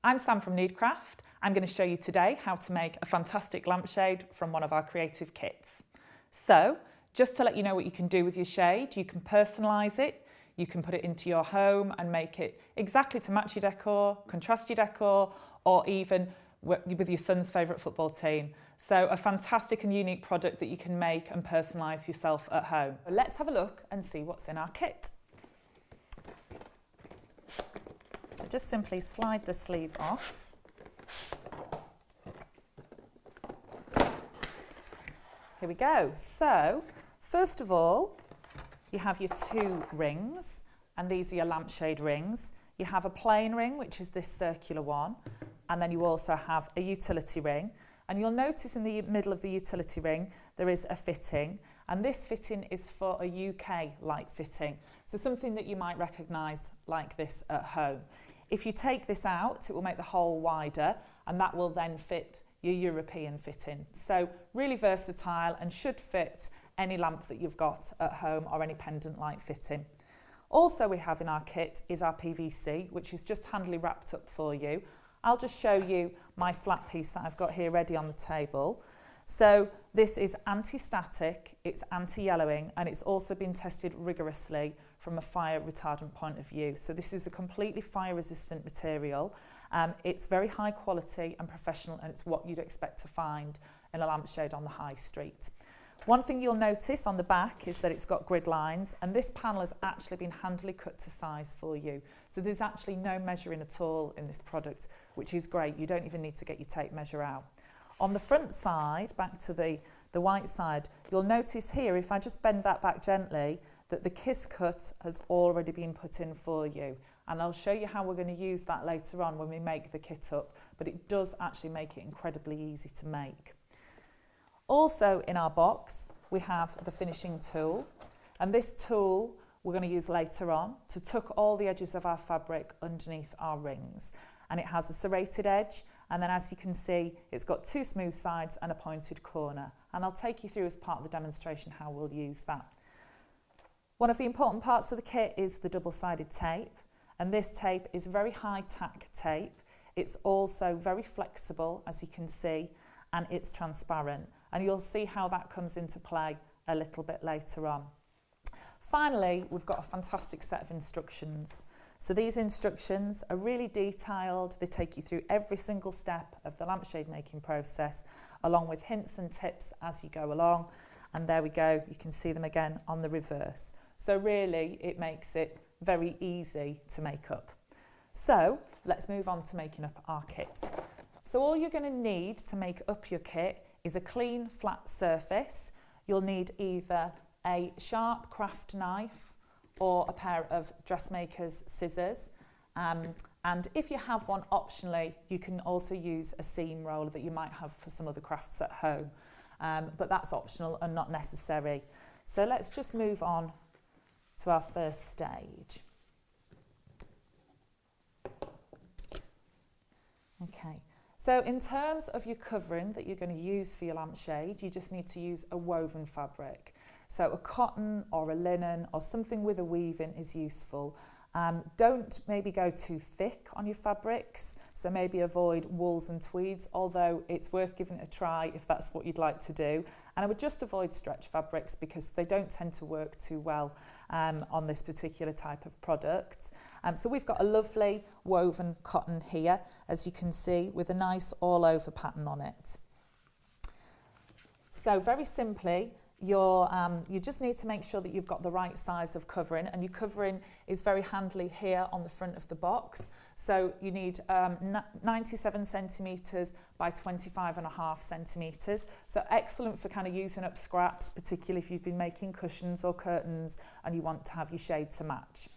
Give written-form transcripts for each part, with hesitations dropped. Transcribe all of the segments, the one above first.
I'm Sam from Needcraft. I'm going to show you today how to make a fantastic lampshade from one of our creative kits. So, just to let you know what you can do with your shade, you can personalise it, you can put it into your home and make it exactly to match your decor, contrast your decor, or even with your son's favourite football team. So a fantastic and unique product that you can make and personalise yourself at home. Let's have a look and see what's in our kit. So just simply slide the sleeve off. Here we go. So first of all, you have your two rings, and these are your lampshade rings. You have a plain ring, which is this circular one, and then you also have a utility ring. And you'll notice in the middle of the utility ring, there is a fitting, and this fitting is for a UK light fitting. So something that you might recognise like this at home. If you take this out, it will make the hole wider, and that will then fit your European fitting. So really versatile and should fit any lamp that you've got at home or any pendant light fitting. Also we have in our kit is our PVC, which is just handily wrapped up for you. I'll just show you my flat piece that I've got here ready on the table. So this is anti-static, it's anti-yellowing, and it's also been tested rigorously from a fire retardant point of view. So this is a completely fire resistant material. It's very high quality and professional, and it's what you'd expect to find in a lampshade on the high street. One thing you'll notice on the back is that it's got grid lines, and this panel has actually been handily cut to size for you. So there's actually no measuring at all in this product, which is great. You don't even need to get your tape measure out. On the front side, back to the white side, you'll notice here, if I just bend that back gently, that the kiss cut has already been put in for you. And I'll show you how we're going to use that later on when we make the kit up, but it does actually make it incredibly easy to make. Also in our box, we have the finishing tool, and this tool we're going to use later on to tuck all the edges of our fabric underneath our rings. And it has a serrated edge, and then as you can see, it's got two smooth sides and a pointed corner. And I'll take you through as part of the demonstration how we'll use that. One of the important parts of the kit is the double-sided tape, and this tape is very high tack tape. It's also very flexible, as you can see, and it's transparent. And you'll see how that comes into play a little bit later on. Finally, we've got a fantastic set of instructions. So these instructions are really detailed. They take you through every single step of the lampshade making process, along with hints and tips as you go along. And there we go, you can see them again on the reverse. So really, it makes it very easy to make up. So let's move on to making up our kit. So all you're going to need to make up your kit is a clean, flat surface. You'll need either a sharp craft knife or a pair of dressmaker's scissors. And if you have one, optionally, you can also use a seam roller that you might have for some other crafts at home. But that's optional and not necessary. So let's just move on to our first stage. Okay. So in terms of your covering that you're going to use for your lampshade, you just need to use a woven fabric. So a cotton or a linen or something with a weaving is useful. Don't maybe go too thick on your fabrics, so maybe avoid wools and tweeds, although it's worth giving it a try if that's what you'd like to do. And I would just avoid stretch fabrics because they don't tend to work too well on this particular type of product. So we've got a lovely woven cotton here, as you can see, with a nice all-over pattern on it. So very simply, you just need to make sure that you've got the right size of covering, and your covering is very handily here on the front of the box. So you need 97 centimetres by 25.5 centimetres. So excellent for kind of using up scraps, particularly if you've been making cushions or curtains and you want to have your shade to match.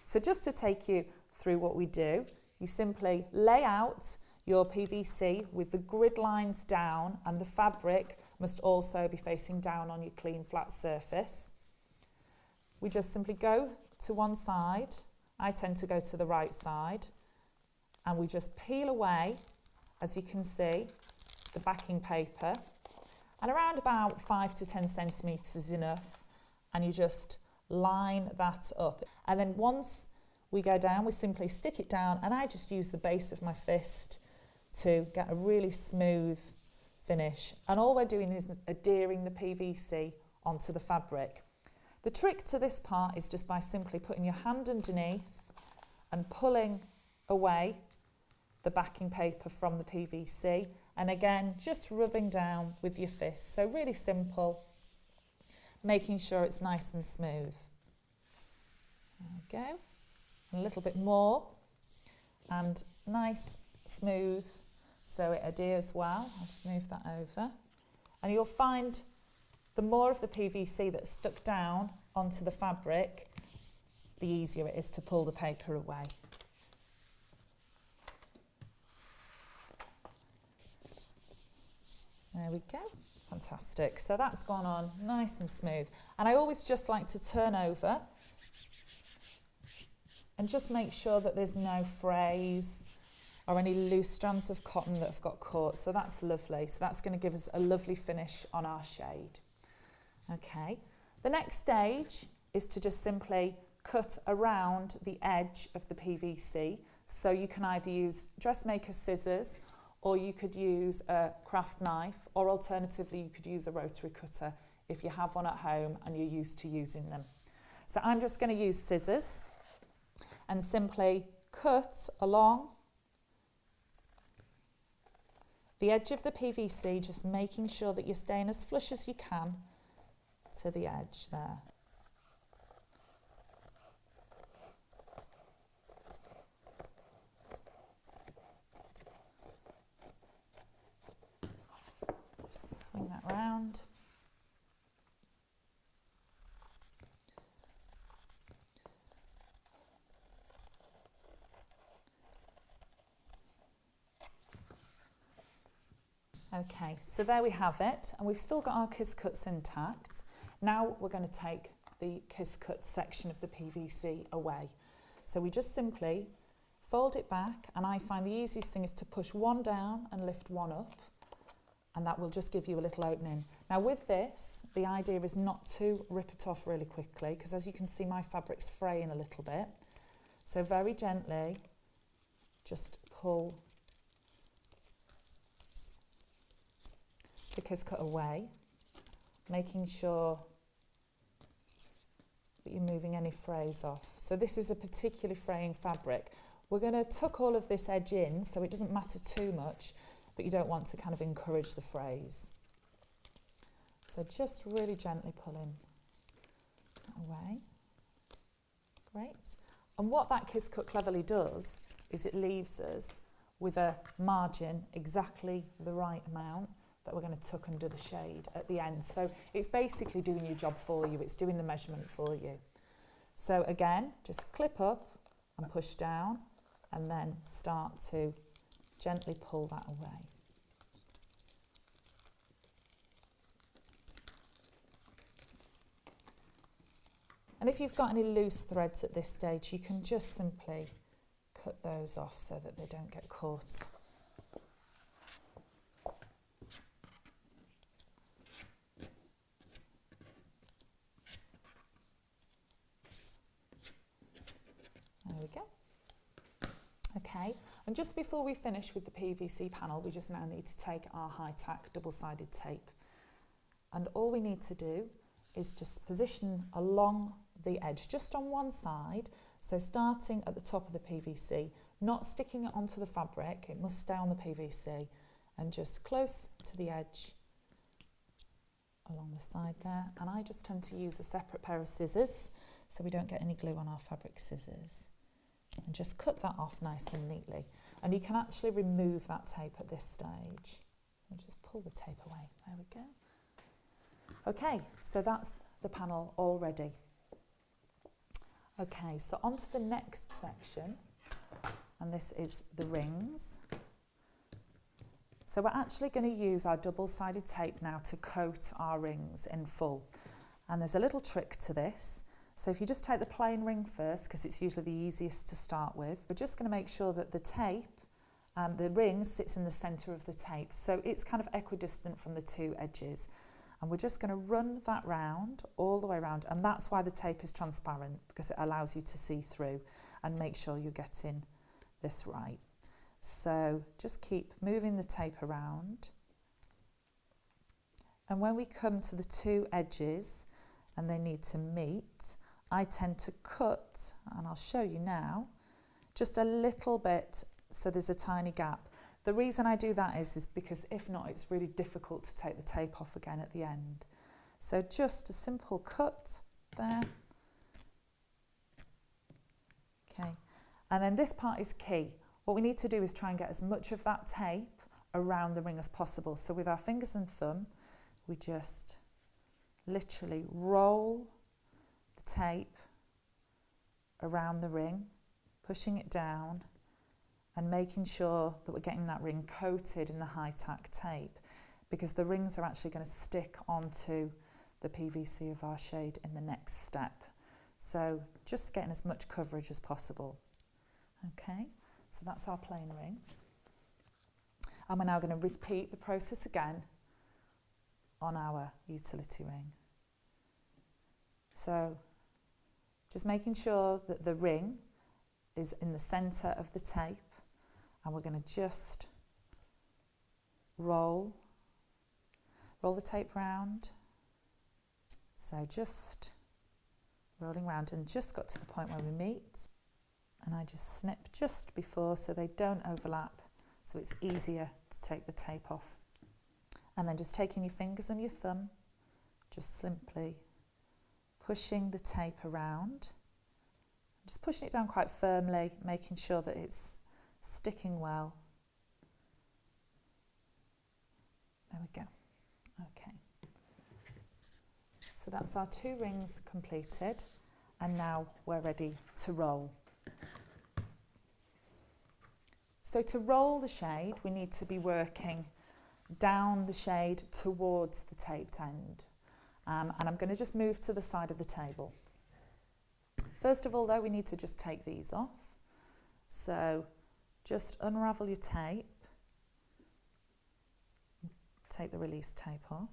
So just to take you through what we do, you simply lay out your PVC with the grid lines down, and the fabric must also be facing down on your clean flat surface. We just simply go to one side. I tend to go to the right side, and we just peel away, as you can see, the backing paper, and around about 5 to 10 centimetres is enough, and you just line that up. And then once we go down, we simply stick it down, and I just use the base of my fist to get a really smooth finish. And all we're doing is adhering the PVC onto the fabric. The trick to this part is just by simply putting your hand underneath and pulling away the backing paper from the PVC, and again just rubbing down with your fist. So really simple, making sure it's nice and smooth. There we go. And a little bit more, and nice, smooth, so it adheres well. I'll just move that over. And you'll find the more of the PVC that's stuck down onto the fabric, the easier it is to pull the paper away. There we go. Fantastic. So that's gone on nice and smooth. And I always just like to turn over and just make sure that there's no frays or any loose strands of cotton that have got caught. So that's lovely. So that's going to give us a lovely finish on our shade. Okay. The next stage is to just simply cut around the edge of the PVC. So you can either use dressmaker scissors, or you could use a craft knife, or alternatively you could use a rotary cutter if you have one at home and you're used to using them. So I'm just going to use scissors and simply cut along the edge of the PVC, just making sure that you're staying as flush as you can to the edge there. Swing that round. Okay, so there we have it, and we've still got our kiss cuts intact. Now we're going to take the kiss cut section of the PVC away. So we just simply fold it back, and I find the easiest thing is to push one down and lift one up, and that will just give you a little opening. Now with this, the idea is not to rip it off really quickly, because as you can see my fabric's fraying a little bit. So very gently, just pull the kiss cut away, making sure that you're moving any frays off. So this is a particularly fraying fabric. We're going to tuck all of this edge in so it doesn't matter too much, but you don't want to kind of encourage the frays. So just really gently pulling that away. Great. And what that kiss cut cleverly does is it leaves us with a margin exactly the right amount that we're going to tuck under the shade at the end. So it's basically doing your job for you. It's doing the measurement for you. So again, just clip up and push down, and then start to gently pull that away. And if you've got any loose threads at this stage, you can just simply cut those off so that they don't get caught. There we go. Okay, and just before we finish with the PVC panel, we just now need to take our high-tack double-sided tape. And all we need to do is just position along the edge, just on one side, so starting at the top of the PVC, not sticking it onto the fabric, it must stay on the PVC, and just close to the edge along the side there. And I just tend to use a separate pair of scissors so we don't get any glue on our fabric scissors. And just cut that off nice and neatly. And you can actually remove that tape at this stage. So just pull the tape away. There we go. Okay, so that's the panel all ready. Okay, so on to the next section, and this is the rings. So we're actually going to use our double-sided tape now to coat our rings in full. And there's a little trick to this. So if you just take the plain ring first, because it's usually the easiest to start with, we're just going to make sure that the tape, the ring sits in the centre of the tape. So it's kind of equidistant from the two edges. And we're just going to run that round, all the way around, and that's why the tape is transparent, because it allows you to see through and make sure you're getting this right. So just keep moving the tape around. And when we come to the two edges and they need to meet, I tend to cut, and I'll show you now, just a little bit so there's a tiny gap. The reason I do that is because if not, it's really difficult to take the tape off again at the end. So just a simple cut there. Okay, and then this part is key. What we need to do is try and get as much of that tape around the ring as possible. So with our fingers and thumb, we just literally roll the tape around the ring, pushing it down and making sure that we're getting that ring coated in the high-tack tape, because the rings are actually going to stick onto the PVC of our shade in the next step. So just getting as much coverage as possible. Okay, so that's our plain ring. And we're now going to repeat the process again on our utility ring. So just making sure that the ring is in the centre of the tape, and we're going to just roll the tape round. So just rolling round, and just got to the point where we meet, and I just snip just before so they don't overlap, so it's easier to take the tape off. And then just taking your fingers and your thumb, just simply pushing the tape around, just pushing it down quite firmly, making sure that it's sticking well. There we go. Okay. So that's our two rings completed, and now we're ready to roll. So to roll the shade, we need to be working down the shade towards the taped end. And I'm going to just move to the side of the table. First of all, though, we need to just take these off. So just unravel your tape. Take the release tape off.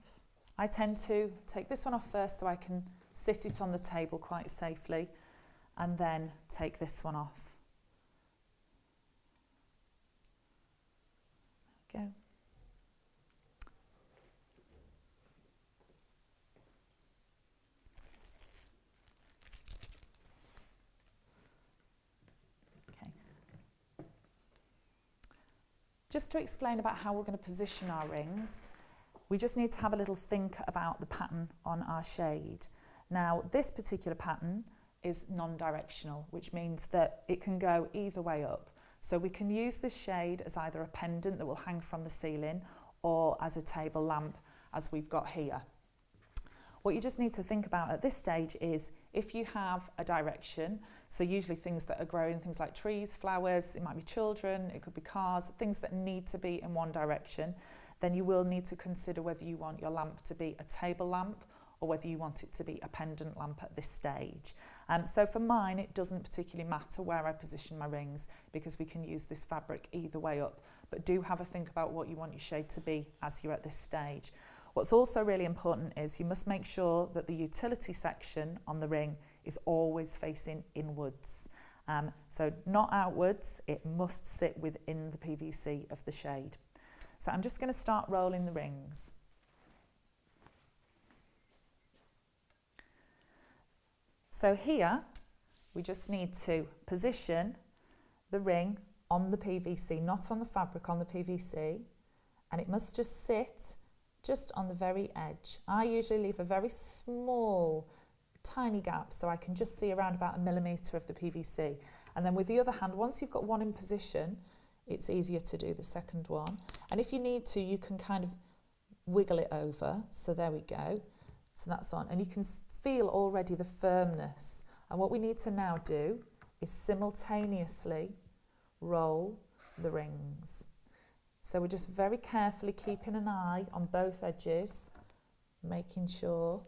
I tend to take this one off first so I can sit it on the table quite safely, and then take this one off. There we go. Just to explain about how we're going to position our rings, we just need to have a little think about the pattern on our shade. Now, this particular pattern is non-directional, which means that it can go either way up. So we can use this shade as either a pendant that will hang from the ceiling, or as a table lamp, as we've got here. What you just need to think about at this stage is if you have a direction, so usually things that are growing, things like trees, flowers, it might be children, it could be cars, things that need to be in one direction, then you will need to consider whether you want your lamp to be a table lamp or whether you want it to be a pendant lamp at this stage. So for mine, it doesn't particularly matter where I position my rings, because we can use this fabric either way up, but do have a think about what you want your shade to be as you're at this stage. What's also really important is you must make sure that the utility section on the ring is always facing inwards. So not outwards, it must sit within the PVC of the shade. So I'm just going to start rolling the rings. So here, we just need to position the ring on the PVC, not on the fabric, on the PVC, and it must just sit just on the very edge. I usually leave a very small, tiny gap so I can just see around about 1 millimetre of the PVC. And then with the other hand, once you've got one in position, it's easier to do the second one. And if you need to, you can kind of wiggle it over. So there we go. So that's on. And you can feel already the firmness. And what we need to now do is simultaneously roll the rings. So we're just very carefully keeping an eye on both edges, making sure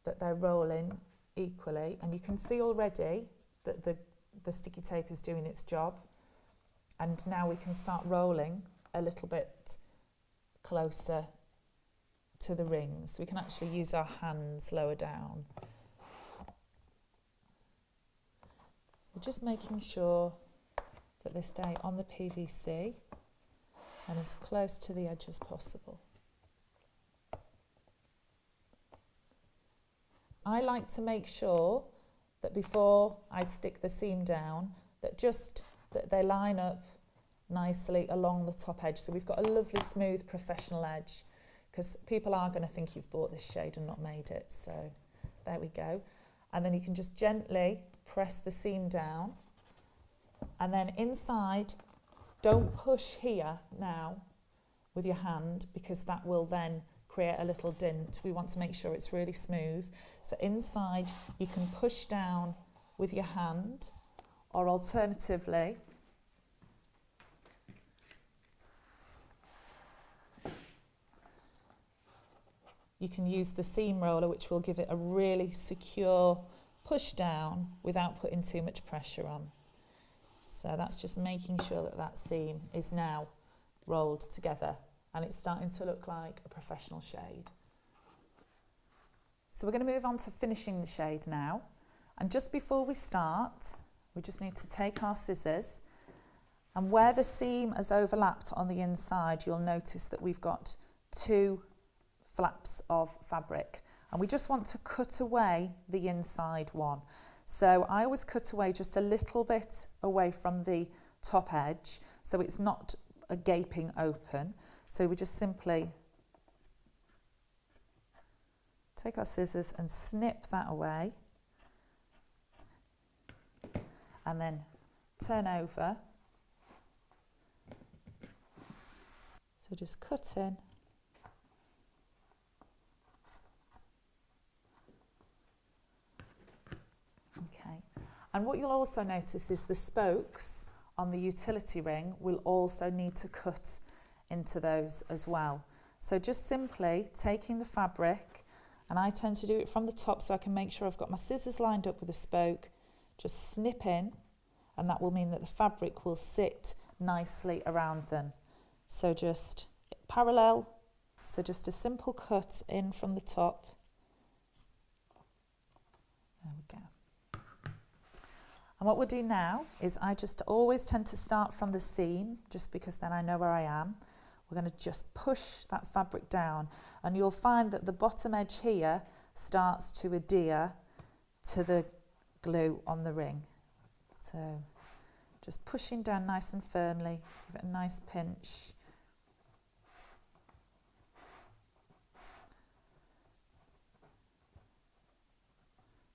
that they're rolling equally. And you can see already that the sticky tape is doing its job. And now we can start rolling a little bit closer to the rings. We can actually use our hands lower down. So just making sure that they stay on the PVC and as close to the edge as possible. I like to make sure that before I'd stick the seam down, that they line up nicely along the top edge. So we've got a lovely smooth professional edge, because people are going to think you've bought this shade and not made it. So there we go. And then you can just gently press the seam down. And then inside, don't push here now with your hand, because that will then create a little dint. We want to make sure it's really smooth. So inside you can push down with your hand, or alternatively you can use the seam roller, which will give it a really secure push down without putting too much pressure on. So that's just making sure that that seam is now rolled together and it's starting to look like a professional shade. So we're going to move on to finishing the shade now. And just before we start, we just need to take our scissors, and where the seam has overlapped on the inside, you'll notice that we've got 2 flaps of fabric, and we just want to cut away the inside one. So I always cut away just a little bit away from the top edge, so it's not a gaping open. So we just simply take our scissors and snip that away, and then turn over. So just cut in. Okay, and what you'll also notice is the spokes on the utility ring will also need to cut into those as well. So just simply taking the fabric, and I tend to do it from the top so I can make sure I've got my scissors lined up with a spoke, just snip in, and that will mean that the fabric will sit nicely around them. So just parallel, so just a simple cut in from the top. There we go. And what we'll do now is I just always tend to start from the seam, just because then I know where I am. We're going to just push that fabric down, and you'll find that the bottom edge here starts to adhere to the glue on the ring. So just pushing down nice and firmly, give it a nice pinch.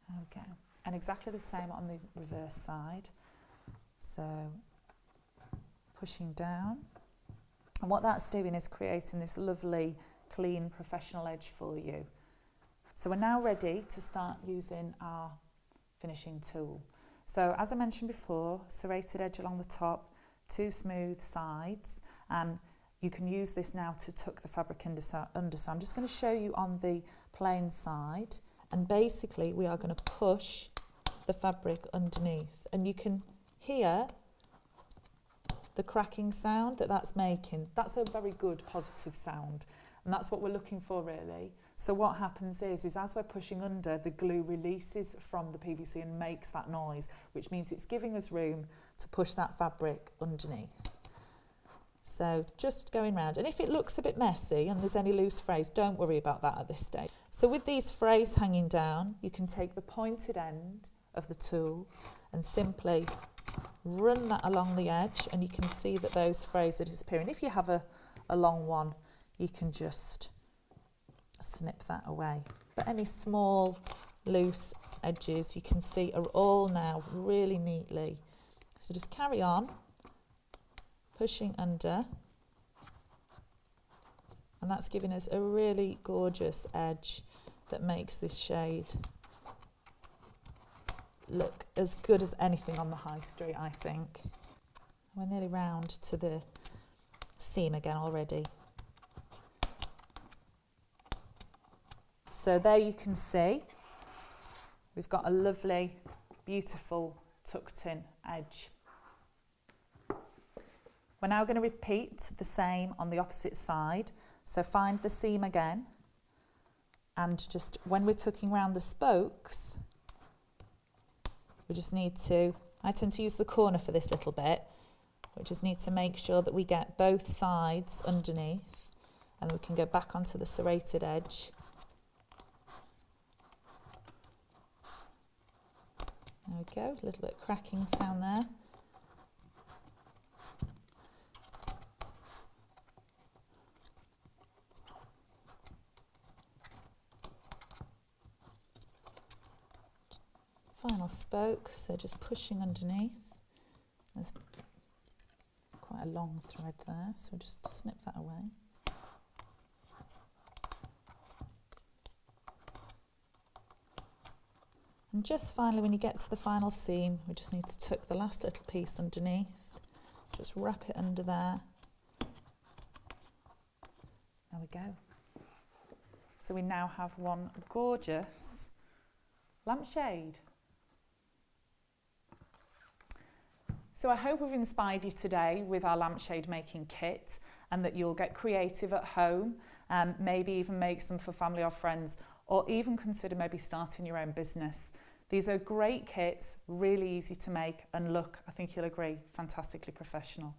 There we go. And exactly the same on the reverse side. So pushing down. And what that's doing is creating this lovely, clean, professional edge for you. So we're now ready to start using our finishing tool. So as I mentioned before, serrated edge along the top, 2 smooth sides, and you can use this now to tuck the fabric under. So I'm just going to show you on the plain side, and basically we are going to push the fabric underneath, and you can hear the cracking sound that's making. That's a very good positive sound, and that's what we're looking for really. So what happens is as we're pushing under, the glue releases from the PVC and makes that noise, which means it's giving us room to push that fabric underneath. So just going round, and if it looks a bit messy and there's any loose frays, don't worry about that at this stage. So with these frays hanging down, you can take the pointed end of the tool and simply run that along the edge, and you can see that those frays are disappearing. If you have a long one, you can just snip that away. But any small loose edges you can see are all now really neatly. So just carry on pushing under, and that's giving us a really gorgeous edge that makes this shade look as good as anything on the high street, I think. We're nearly round to the seam again already. So there you can see we've got a lovely, beautiful tucked in edge. We're now going to repeat the same on the opposite side. So find the seam again, And just when we're tucking around the spokes, we just need to, I tend to use the corner for this little bit. We just need to make sure that we get both sides underneath, and we can go back onto the serrated edge. There we go, a little bit of cracking sound there. Final spoke, so just pushing underneath. There's quite a long thread there, so just snip that away. And just finally, when you get to the final seam, we just need to tuck the last little piece underneath. Just wrap it under there. There we go. So we now have one gorgeous lampshade. So I hope we've inspired you today with our lampshade making kit, and that you'll get creative at home, maybe even make some for family or friends, or even consider maybe starting your own business. These are great kits, really easy to make, and look, I think you'll agree, fantastically professional.